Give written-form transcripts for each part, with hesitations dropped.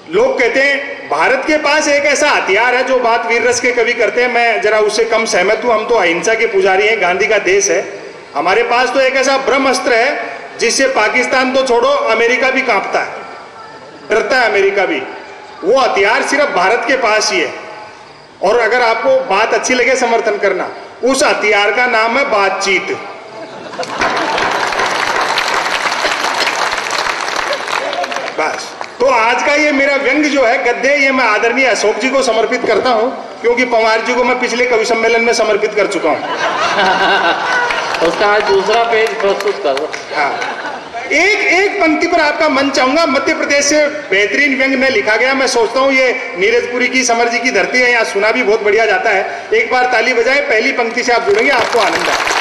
लोग कहते हैं भारत के पास एक ऐसा हथियार है, जो बात वीर रस के कवि करते हैं, मैं जरा उससे कम सहमत हूं। हम तो अहिंसा के पुजारी हैं, गांधी का देश है। हमारे पास तो एक ऐसा ब्रह्मास्त्र है जिससे पाकिस्तान तो छोड़ो, अमेरिका भी कांपता है, डरता है अमेरिका भी। वो हथियार सिर्फ भारत के पास ही है। और अगर आपको बात अच्छी लगे समर्थन करना, उस हथियार का नाम है बातचीत। बस। तो आज का ये मेरा व्यंग जो है गद्य, ये मैं आदरणीय अशोक जी को समर्पित करता हूं, क्योंकि पंवार जी को मैं पिछले कवि सम्मेलन में समर्पित कर चुका हूं। उसका आज दूसरा पेज प्रस्तुत करो। हाँ, एक पंक्ति पर आपका मन चाहूंगा। मध्य प्रदेश से बेहतरीन व्यंग में लिखा गया। मैं सोचता हूँ ये नीरजपुरी की समर जी की धरती है, यहाँ सुना भी बहुत बढ़िया जाता है। एक बार ताली बजाएं, पहली पंक्ति से आप जुड़ेंगे, आपको आनंद आए।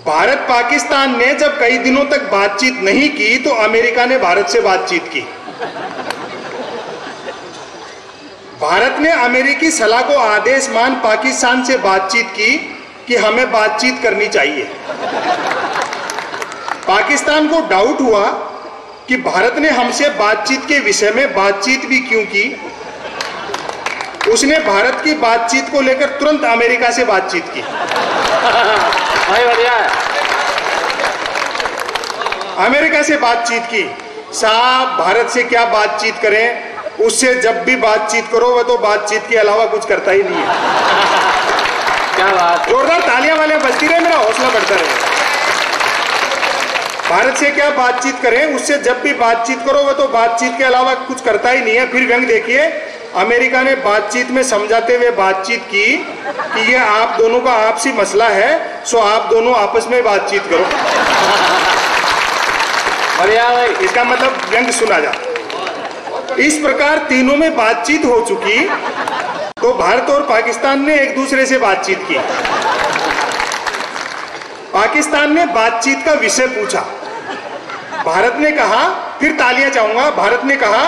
भारत पाकिस्तान ने जब कई दिनों तक बातचीत नहीं की तो अमेरिका ने भारत से बातचीत की। भारत ने अमेरिकी सलाह को आदेश मान पाकिस्तान से बातचीत की कि हमें बातचीत करनी चाहिए। पाकिस्तान को डाउट हुआ कि भारत ने हमसे बातचीत के विषय में बातचीत भी क्यों की। उसने भारत की बातचीत को लेकर तुरंत अमेरिका से बातचीत की। बढ़िया है। अमेरिका से बातचीत की। साहब, भारत से क्या बातचीत करें, उससे जब भी बातचीत करो वह तो बातचीत के अलावा कुछ करता ही नहीं है। क्या बात। जोरदार तालियां वाले बजती रहे, मेरा हौसला बढ़ता रहे। भारत से क्या बातचीत करें, उससे जब भी बातचीत करो वह तो बातचीत के अलावा कुछ करता ही नहीं है। फिर व्यंग देखिए, अमेरिका ने बातचीत में समझाते हुए बातचीत की कि ये आप दोनों का आपसी मसला है, सो आप दोनों आपस में बातचीत करो। बढ़िया भाई। इसका मतलब व्यंग सुना जा। इस प्रकार तीनों में बातचीत हो चुकी तो भारत और पाकिस्तान ने एक दूसरे से बातचीत की। पाकिस्तान ने बातचीत का विषय पूछा। भारत ने कहा, फिर तालियां चाहूंगा, भारत ने कहा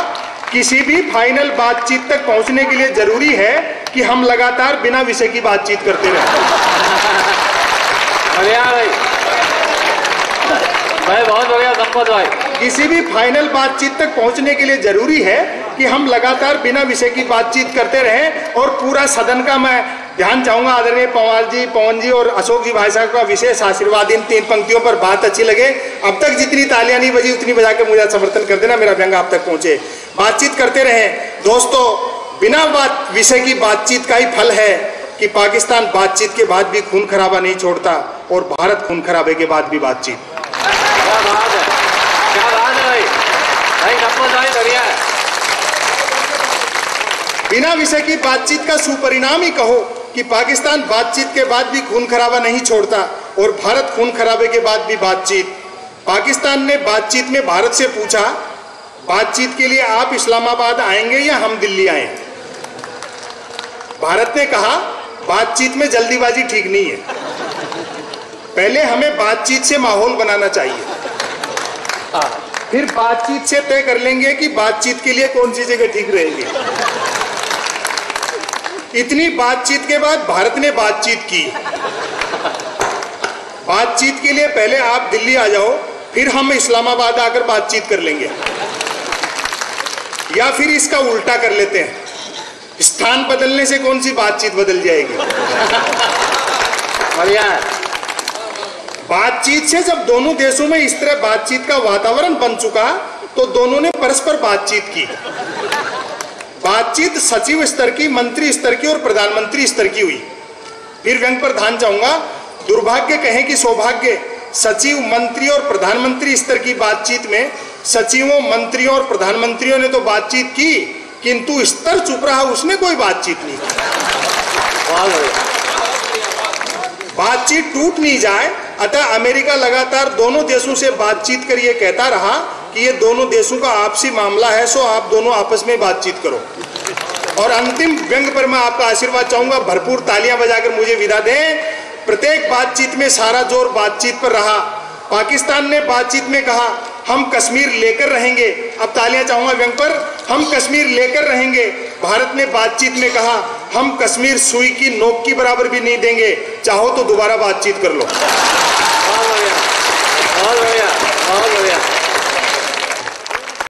किसी भी फाइनल बातचीत तक पहुंचने के लिए जरूरी है कि हम लगातार बिना विषय की बातचीत करते रहें। बढ़िया भाई, भाई बहुत बढ़िया संपत भाई। किसी भी फाइनल बातचीत तक पहुंचने के लिए जरूरी है कि हम लगातार बिना विषय की बातचीत करते रहें। और पूरा सदन का मैं ध्यान चाहूंगा, आदरणीय पंवार जी, पवन जी और अशोक जी भाई साहब का विशेष आशीर्वाद इन 3 पंक्तियों पर। बात अच्छी लगे, अब तक जितनी तालियां नहीं बजी उतनी बजा के मुझे समर्थन कर देना, मेरा व्यंग आप तक पहुंचे। बातचीत करते रहें दोस्तों। बिना विषय की बातचीत का ही फल है कि पाकिस्तान बातचीत के बाद भी खून खराबा नहीं छोड़ता और भारत खून खराबे के बाद भी बातचीत। क्या बात है, क्या बात है भाई, भाई संपत भाई बढ़िया है। बिना विषय की बातचीत का सुपरिणाम ही कहो कि पाकिस्तान बातचीत के बाद भी खून खराबा नहीं छोड़ता और भारत खून खराबे के बाद भी बातचीत। पाकिस्तान ने बातचीत में भारत से पूछा, बातचीत के लिए आप इस्लामाबाद आएंगे या हम दिल्ली आए। भारत ने कहा, बातचीत में जल्दीबाजी ठीक नहीं है, पहले हमें बातचीत से माहौल बनाना चाहिए, फिर बातचीत से तय कर लेंगे कि बातचीत के लिए कौन सी जगह ठीक रहेगी। इतनी बातचीत के बाद भारत ने बातचीत की। बातचीत के लिए पहले आप दिल्ली आ जाओ, फिर हम इस्लामाबाद आकर बातचीत कर लेंगे। या फिर इसका उल्टा कर लेते हैं, स्थान बदलने से कौन सी बातचीत बदल जाएगी। बढ़िया है। बातचीत से जब दोनों देशों में इस तरह बातचीत का वातावरण बन चुका तो दोनों ने परस्पर बातचीत की। बातचीत सचिव स्तर की, मंत्री स्तर की और प्रधानमंत्री स्तर की हुई। फिर व्यंग पर ध्यान चाहूंगा, दुर्भाग्य कहें कि सौभाग्य, सचिव, मंत्री और प्रधानमंत्री स्तर की बातचीत में सचिवों, मंत्रियों और प्रधानमंत्रियों ने तो बातचीत की, किंतु स्तर चुप रहा, उसने कोई बातचीत नहीं की। बातचीत टूट नहीं जाए, अतः अमेरिका लगातार दोनों देशों से बातचीत कर ये कहता रहा कि ये दोनों देशों का आपसी मामला है, सो आप दोनों आपस में बातचीत करो। और अंतिम व्यंग पर मैं आपका आशीर्वाद चाहूंगा, भरपूर तालियां बजाकर मुझे विदा दें। प्रत्येक बातचीत में सारा जोर बातचीत पर रहा। पाकिस्तान ने बातचीत में कहा, हम कश्मीर लेकर रहेंगे। अब तालियां चाहूंगा व्यंग पर, हम कश्मीर लेकर रहेंगे। भारत ने बातचीत में कहा, हम कश्मीर सुई की नोक की बराबर भी नहीं देंगे, चाहो तो दोबारा बातचीत कर लो। बहुत बढ़िया, बहुत बढ़िया।